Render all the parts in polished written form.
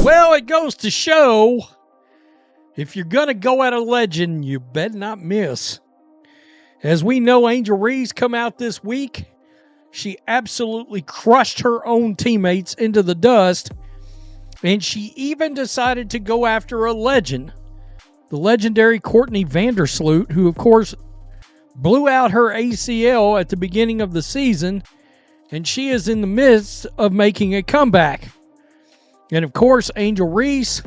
Well, it goes to show, if you're going to go at a legend, you better not miss. As we know, Angel Reese come out this week. She absolutely crushed her own teammates into the dust, and she even decided to go after a legend, the legendary Courtney Vandersloot, who, of course, blew out her ACL at the beginning of the season, and she is in the midst of making a comeback. And, of course, Angel Reese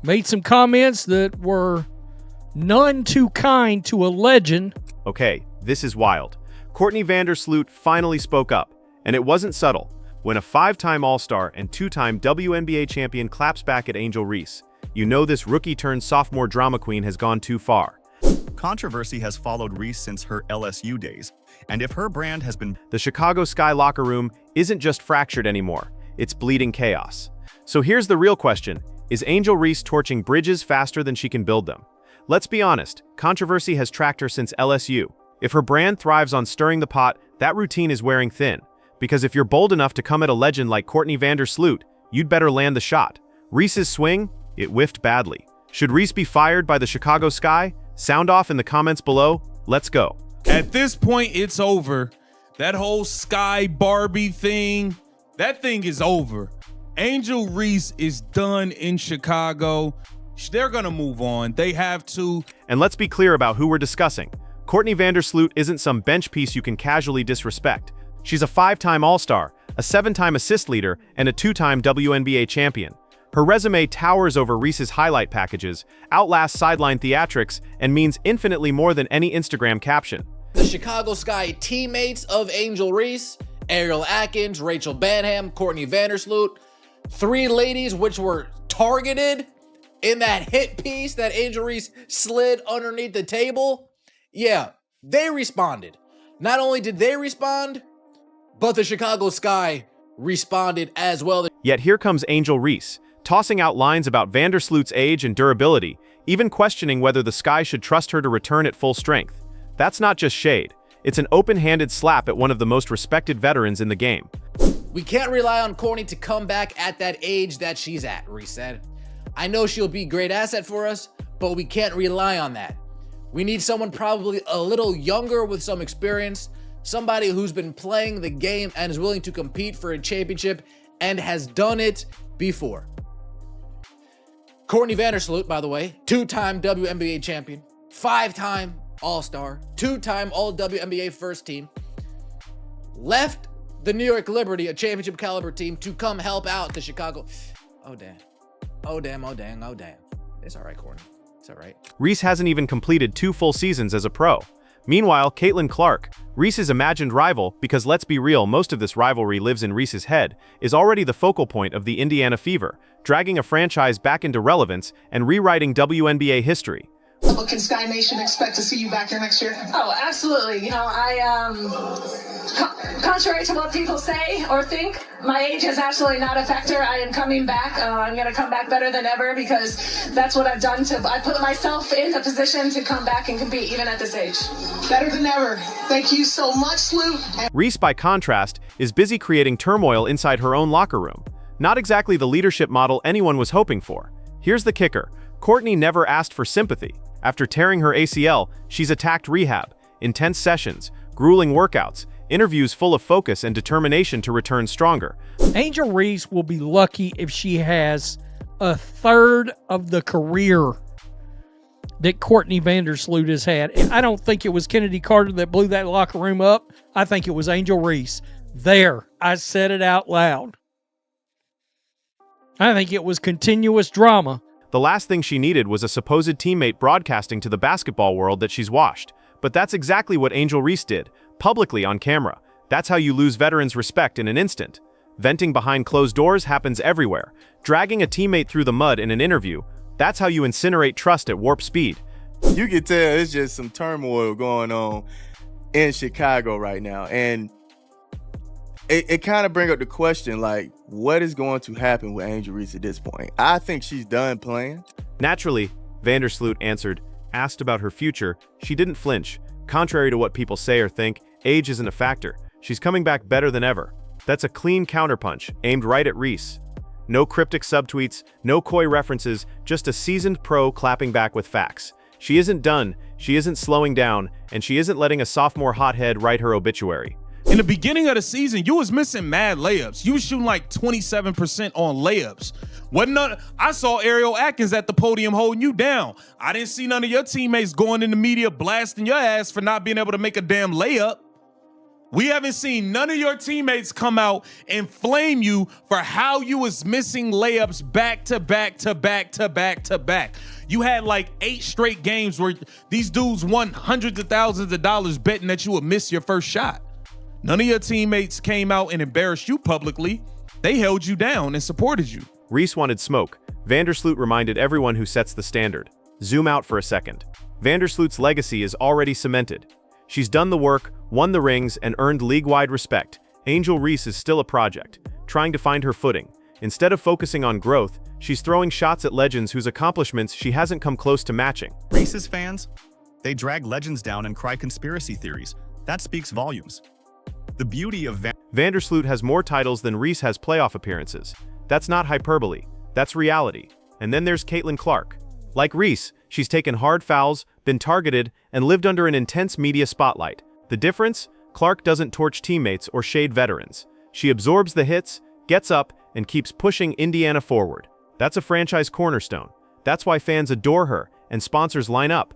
made some comments that were none too kind to a legend. Okay, this is wild. Courtney Vandersloot finally spoke up, and it wasn't subtle. When a 5-time All-Star and 2-time WNBA champion claps back at Angel Reese, you know this rookie-turned-sophomore drama queen has gone too far. Controversy has followed Reese since her LSU days, and if her brand has been... The Chicago Sky locker room isn't just fractured anymore, it's bleeding chaos. So here's the real question. Is Angel Reese torching bridges faster than she can build them? Let's be honest, controversy has tracked her since LSU. If her brand thrives on stirring the pot, that routine is wearing thin. Because if you're bold enough to come at a legend like Courtney Vandersloot, you'd better land the shot. Reese's swing? It whiffed badly. Should Reese be fired by the Chicago Sky? Sound off in the comments below. Let's go. At this point, it's over. That whole Sky Barbie thing, that thing is over. Angel Reese is done in Chicago. They're going to move on. They have to. And let's be clear about who we're discussing. Courtney Vandersloot isn't some bench piece you can casually disrespect. She's a 5-time All-Star, a 7-time assist leader, and a 2-time WNBA champion. Her resume towers over Reese's highlight packages, outlasts sideline theatrics, and means infinitely more than any Instagram caption. The Chicago Sky teammates of Angel Reese, Ariel Atkins, Rachel Banham, Courtney Vandersloot, 3 ladies which were targeted in that hit piece that Angel Reese slid underneath the table. Yeah, they responded. Not only did they respond, but the Chicago Sky responded as well. Yet here comes Angel Reese, tossing out lines about Vandersloot's age and durability, even questioning whether the Sky should trust her to return at full strength. That's not just shade. It's an open-handed slap at one of the most respected veterans in the game. We can't rely on Courtney to come back at that age that she's at, Reese said. I know she'll be a great asset for us, but we can't rely on that. We need someone probably a little younger with some experience, somebody who's been playing the game and is willing to compete for a championship and has done it before. Courtney Vandersloot, by the way, 2-time WNBA champion, 5-time All-Star, 2-time All-WNBA first team, left the New York Liberty, a championship caliber team, to come help out the Chicago. Oh, damn. Oh, damn, oh, dang, oh, damn. It's all right, Courtney. It's all right. Reese hasn't even completed 2 full seasons as a pro. Meanwhile, Caitlin Clark, Reese's imagined rival, because let's be real, most of this rivalry lives in Reese's head, is already the focal point of the Indiana Fever, dragging a franchise back into relevance and rewriting WNBA history. Can Sky Nation expect to see you back here next year? Oh, absolutely. You know, contrary to what people say or think, my age is absolutely not a factor. I am coming back. I'm going to come back better than ever because that's what I've done. I put myself in a position to come back and compete even at this age. Better than ever. Thank you so much, Sloot. Reese, by contrast, is busy creating turmoil inside her own locker room. Not exactly the leadership model anyone was hoping for. Here's the kicker. Courtney never asked for sympathy. After tearing her ACL, she's attacked rehab, intense sessions, grueling workouts, interviews full of focus and determination to return stronger. Angel Reese will be lucky if she has a third of the career that Courtney Vandersloot has had. I don't think it was Kennedy Carter that blew that locker room up. I think it was Angel Reese. There, I said it out loud. I think it was continuous drama. The last thing she needed was a supposed teammate broadcasting to the basketball world that she's washed. But that's exactly what Angel Reese did, publicly on camera. That's how you lose veterans' respect in an instant. Venting behind closed doors happens everywhere. Dragging a teammate through the mud in an interview, that's how you incinerate trust at warp speed. You can tell it's just some turmoil going on in Chicago right now. And it kind of brings up the question, like, what is going to happen with Angel Reese at this point? I think she's done playing. Naturally, Vandersloot answered, asked about her future, she didn't flinch. Contrary to what people say or think, age isn't a factor. She's coming back better than ever. That's a clean counterpunch, aimed right at Reese. No cryptic subtweets, no coy references, just a seasoned pro clapping back with facts. She isn't done, she isn't slowing down, and she isn't letting a sophomore hothead write her obituary. In the beginning of the season, you was missing mad layups. You was shooting like 27% on layups. I saw Ariel Atkins at the podium holding you down. I didn't see none of your teammates going in the media blasting your ass for not being able to make a damn layup. We haven't seen none of your teammates come out and flame you for how you was missing layups back to back to back to back to back. You had like 8 straight games where these dudes won hundreds of thousands of dollars betting that you would miss your first shot. None of your teammates came out and embarrassed you publicly. They held you down and supported you. Reese wanted smoke. Vandersloot reminded everyone who sets the standard. Zoom out for a second. Vandersloot's legacy is already cemented. She's done the work, won the rings, and earned league-wide respect. Angel Reese is still a project, trying to find her footing. Instead of focusing on growth, she's throwing shots at legends whose accomplishments she hasn't come close to matching. Reese's fans, they drag legends down and cry conspiracy theories. That speaks volumes. The beauty of Vandersloot has more titles than Reese has playoff appearances. That's not hyperbole, that's reality. And then there's Caitlin Clark. Like Reese, she's taken hard fouls, been targeted, and lived under an intense media spotlight. The difference? Clark doesn't torch teammates or shade veterans. She absorbs the hits, gets up, and keeps pushing Indiana forward. That's a franchise cornerstone. That's why fans adore her, and sponsors line up.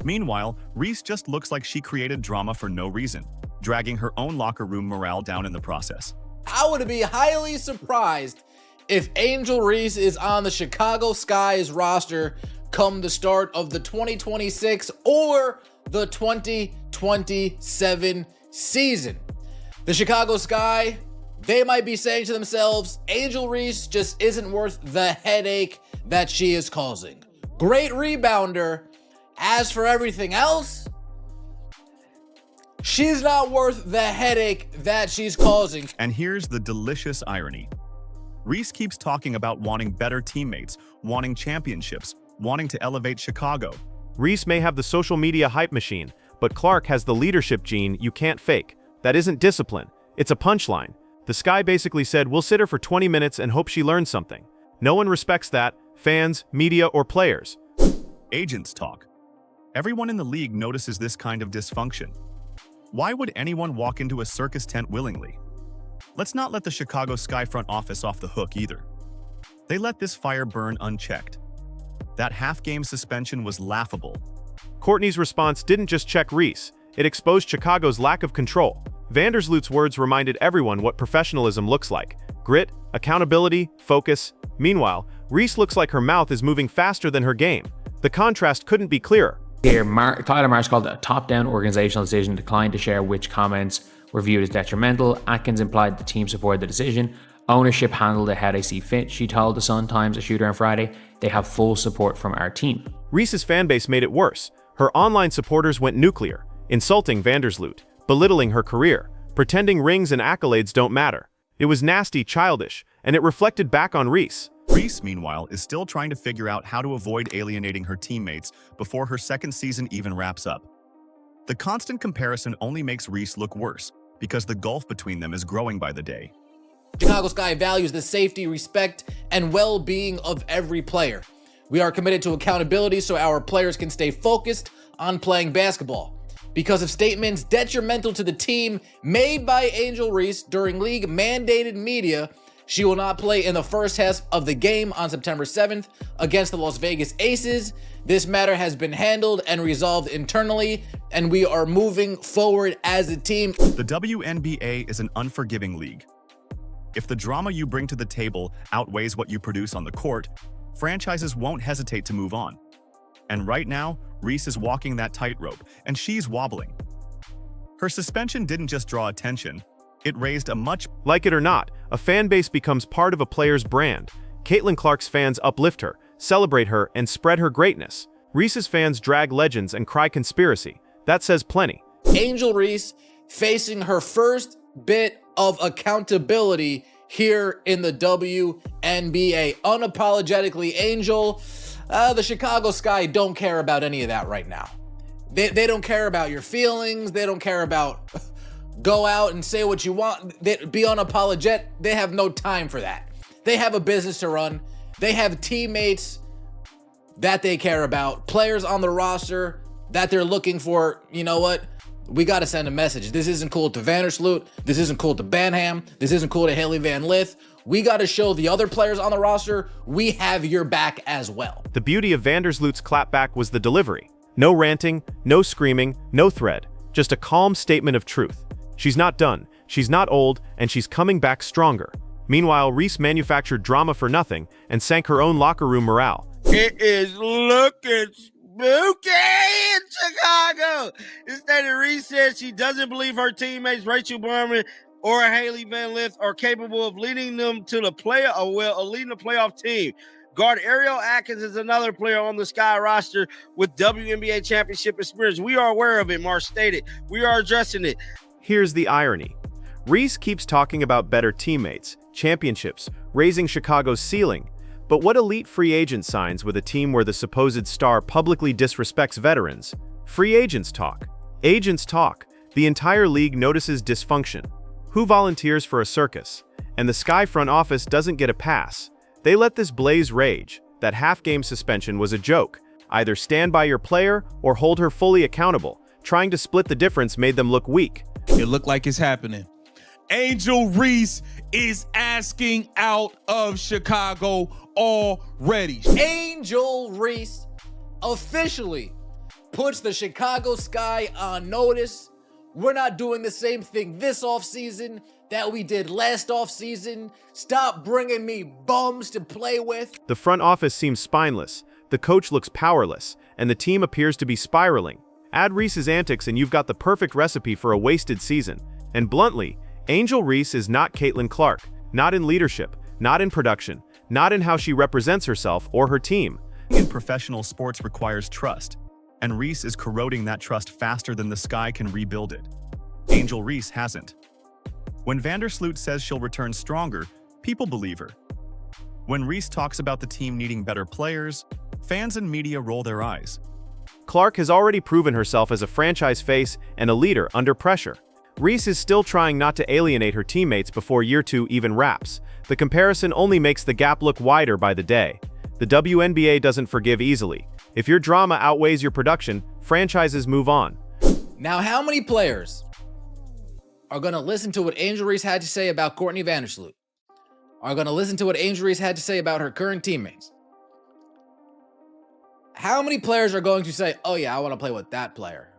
Meanwhile, Reese just looks like she created drama for no reason, dragging her own locker room morale down in the process. I would be highly surprised if Angel Reese is on the Chicago Sky's roster come the start of the 2026 or the 2027 season. The Chicago Sky, they might be saying to themselves, Angel Reese just isn't worth the headache that she is causing. Great rebounder. As for everything else, she's not worth the headache that she's causing. And here's the delicious irony. Reese keeps talking about wanting better teammates, wanting championships, wanting to elevate Chicago. Reese may have the social media hype machine, but Clark has the leadership gene you can't fake. That isn't discipline, it's a punchline. The Sky basically said, we'll sit her for 20 minutes and hope she learns something. No one respects that, fans, media, or players. Agents talk. Everyone in the league notices this kind of dysfunction. Why would anyone walk into a circus tent willingly? Let's not let the Chicago Sky front office off the hook either. They let this fire burn unchecked. That half-game suspension was laughable. Courtney's response didn't just check Reese, it exposed Chicago's lack of control. Vandersloot's words reminded everyone what professionalism looks like. Grit, accountability, focus. Meanwhile, Reese looks like her mouth is moving faster than her game. The contrast couldn't be clearer. Here, Tyler Marsh called it a top-down organizational decision, declined to share which comments were viewed as detrimental. Atkins implied the team supported the decision. Ownership handled it how they see fit. She told the Sun-Times, a shooter on Friday, they have full support from our team. Reese's fanbase made it worse. Her online supporters went nuclear, insulting Vandersloot, belittling her career, pretending rings and accolades don't matter. It was nasty, childish, and it reflected back on Reese. Reese, meanwhile, is still trying to figure out how to avoid alienating her teammates before her second season even wraps up. The constant comparison only makes Reese look worse, because the gulf between them is growing by the day. Chicago Sky values the safety, respect, and well-being of every player. We are committed to accountability so our players can stay focused on playing basketball. Because of statements detrimental to the team made by Angel Reese during league-mandated media, she will not play in the first half of the game on September 7th against the Las Vegas Aces. This matter has been handled and resolved internally, and we are moving forward as a team. The WNBA is an unforgiving league. If the drama you bring to the table outweighs what you produce on the court, franchises won't hesitate to move on. And right now, Reese is walking that tightrope, and she's wobbling. Her suspension didn't just draw attention, it raised a much— Like it or not, a fan base becomes part of a player's brand. Caitlin Clark's fans uplift her, celebrate her, and spread her greatness. Reese's fans drag legends and cry conspiracy. That says plenty. Angel Reese facing her first bit of accountability here in the WNBA. Unapologetically, Angel, the Chicago Sky don't care about any of that right now. They don't care about your feelings. They don't care about go out and say what you want. Be unapologetic. They have no time for that. They have a business to run. They have teammates that they care about, players on the roster that they're looking for. You know what? We got to send a message. This isn't cool to Vandersloot. This isn't cool to Banham. This isn't cool to Haley Van Lith. We got to show the other players on the roster we have your back as well. The beauty of Vandersloot's clapback was the delivery. No ranting, no screaming, no thread. Just a calm statement of truth. She's not done, she's not old, and she's coming back stronger. Meanwhile, Reese manufactured drama for nothing and sank her own locker room morale. It is looking spooky in Chicago. Instead, Reese said she doesn't believe her teammates Rachel Berman or Haley Van Lith are capable of leading them to the leading the playoff team. Guard Ariel Atkins is another player on the Sky roster with WNBA championship experience. We are aware of it, Marsh stated. We are addressing it. Here's the irony. Reese keeps talking about better teammates, championships, raising Chicago's ceiling. But what elite free agent signs with a team where the supposed star publicly disrespects veterans? Free agents talk. Agents talk. The entire league notices dysfunction. Who volunteers for a circus? And the Sky front office doesn't get a pass. They let this blaze rage. That half-game suspension was a joke. Either stand by your player or hold her fully accountable. Trying to split the difference made them look weak. It looked like it's happening. Angel Reese is asking out of Chicago already. Angel Reese officially puts the Chicago Sky on notice. We're not doing the same thing this offseason that we did last offseason. Stop bringing me bums to play with. The front office seems spineless, the coach looks powerless, and the team appears to be spiraling. Add Reese's antics and you've got the perfect recipe for a wasted season. And bluntly, Angel Reese is not Caitlin Clark, not in leadership, not in production, not in how she represents herself or her team. In professional sports requires trust, and Reese is corroding that trust faster than the Sky can rebuild it. Angel Reese hasn't. When Vandersloot says she'll return stronger, people believe her. When Reese talks about the team needing better players, fans and media roll their eyes. Clark has already proven herself as a franchise face and a leader under pressure. Reese is still trying not to alienate her teammates before year 2 even wraps. The comparison only makes the gap look wider by the day. The WNBA doesn't forgive easily. If your drama outweighs your production, franchises move on. Now, how many players are going to listen to what Angel Reese had to say about Courtney Vandersloot? Are going to listen to what Angel Reese had to say about her current teammates? How many players are going to say, oh yeah, I want to play with that player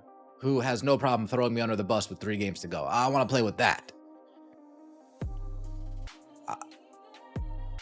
who has no problem throwing me under the bus with 3 games to go? I want to play with that.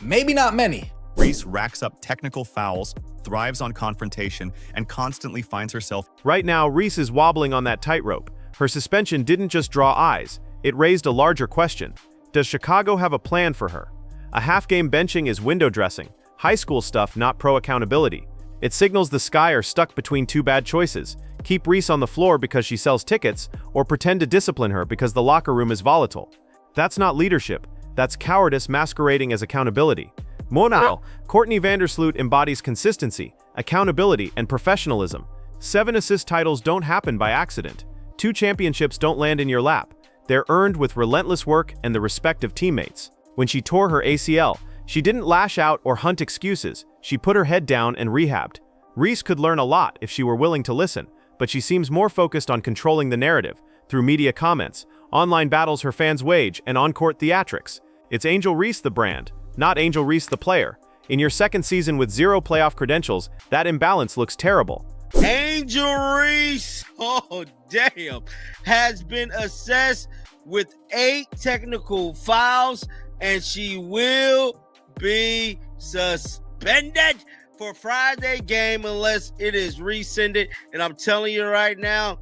Maybe not many. Reese racks up technical fouls, thrives on confrontation, and constantly finds herself. Right now, Reese is wobbling on that tightrope. Her suspension didn't just draw eyes, it raised a larger question. Does Chicago have a plan for her? A half-game benching is window dressing, high school stuff, not pro accountability. It signals the Sky are stuck between 2 bad choices: keep Reese on the floor because she sells tickets, or pretend to discipline her because the locker room is volatile. That's not leadership, that's cowardice masquerading as accountability. Meanwhile, Courtney Vandersloot embodies consistency, accountability, and professionalism. 7 assist titles don't happen by accident. 2 championships don't land in your lap. They're earned with relentless work and the respect of teammates. When she tore her ACL, she didn't lash out or hunt excuses. She put her head down and rehabbed. Reese could learn a lot if she were willing to listen, but she seems more focused on controlling the narrative through media comments, online battles her fans wage, and on-court theatrics. It's Angel Reese the brand, not Angel Reese the player. In your second season with 0 playoff credentials, that imbalance looks terrible. Angel Reese, oh damn, has been assessed with 8 technical fouls, and she will be suspended for Friday game unless it is rescinded. And I'm telling you right now,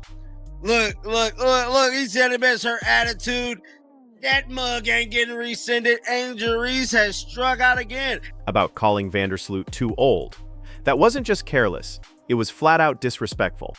look, he said it best, her attitude. That mug ain't getting rescinded. Angel Reese has struck out again. About calling Vandersloot too old. That wasn't just careless, it was flat out disrespectful.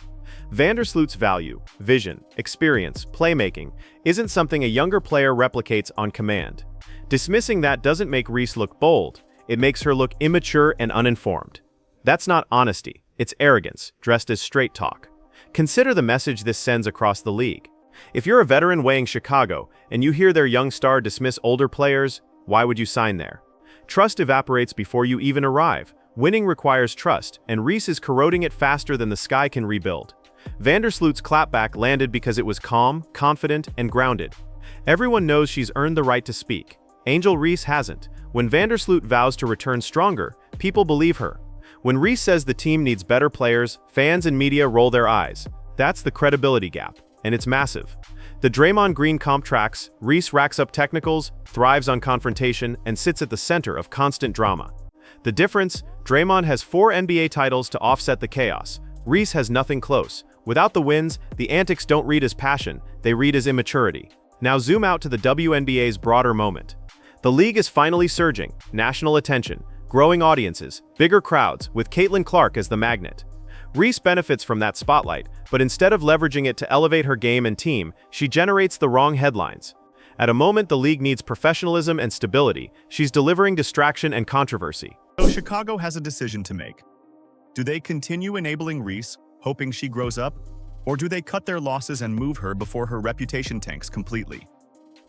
Vandersloot's value, vision, experience, playmaking isn't something a younger player replicates on command. Dismissing that doesn't make Reese look bold, it makes her look immature and uninformed. That's not honesty, it's arrogance, dressed as straight talk. Consider the message this sends across the league. If you're a veteran weighing Chicago and you hear their young star dismiss older players, why would you sign there? Trust evaporates before you even arrive. Winning requires trust, and Reese is corroding it faster than the sky can rebuild. Vandersloot's clapback landed because it was calm, confident, and grounded. Everyone knows she's earned the right to speak. Angel Reese hasn't. When Vandersloot vows to return stronger, people believe her. When Reese says the team needs better players, fans and media roll their eyes. That's the credibility gap, and it's massive. The Draymond Green comp tracks, Reese racks up technicals, thrives on confrontation, and sits at the center of constant drama. The difference? Draymond has 4 NBA titles to offset the chaos. Reese has nothing close. Without the wins, the antics don't read as passion, they read as immaturity. Now zoom out to the WNBA's broader moment. The league is finally surging, national attention, growing audiences, bigger crowds, with Caitlin Clark as the magnet. Reese benefits from that spotlight, but instead of leveraging it to elevate her game and team, she generates the wrong headlines. At a moment the league needs professionalism and stability, she's delivering distraction and controversy. So Chicago has a decision to make. Do they continue enabling Reese, hoping she grows up? Or do they cut their losses and move her before her reputation tanks completely?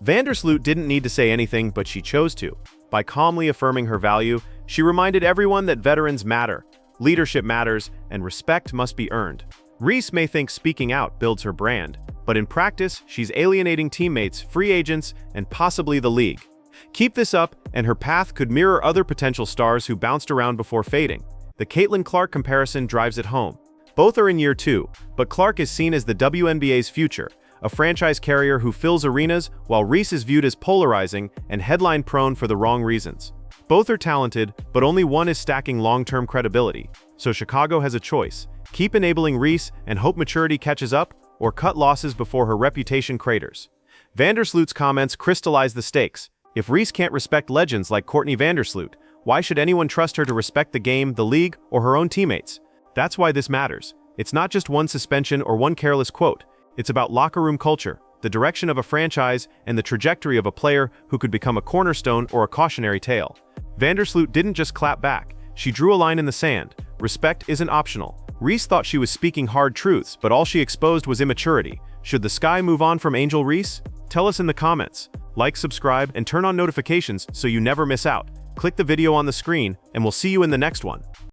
Vandersloot didn't need to say anything, but she chose to. By calmly affirming her value, she reminded everyone that veterans matter, leadership matters, and respect must be earned. Reese may think speaking out builds her brand, but in practice, she's alienating teammates, free agents, and possibly the league. Keep this up, and her path could mirror other potential stars who bounced around before fading. The Caitlin Clark comparison drives it home. Both are in year 2, but Clark is seen as the WNBA's future, a franchise carrier who fills arenas, while Reese is viewed as polarizing and headline-prone for the wrong reasons. Both are talented, but only one is stacking long-term credibility. So Chicago has a choice: keep enabling Reese and hope maturity catches up, or cut losses before her reputation craters. Vandersloot's comments crystallize the stakes. If Reese can't respect legends like Courtney Vandersloot, why should anyone trust her to respect the game, the league, or her own teammates? That's why this matters. It's not just one suspension or one careless quote. It's about locker room culture, the direction of a franchise, and the trajectory of a player who could become a cornerstone or a cautionary tale. Vandersloot didn't just clap back. She drew a line in the sand. Respect isn't optional. Reese thought she was speaking hard truths, but all she exposed was immaturity. Should the sky move on from Angel Reese? Tell us in the comments. Like, subscribe, and turn on notifications so you never miss out. Click the video on the screen, and we'll see you in the next one.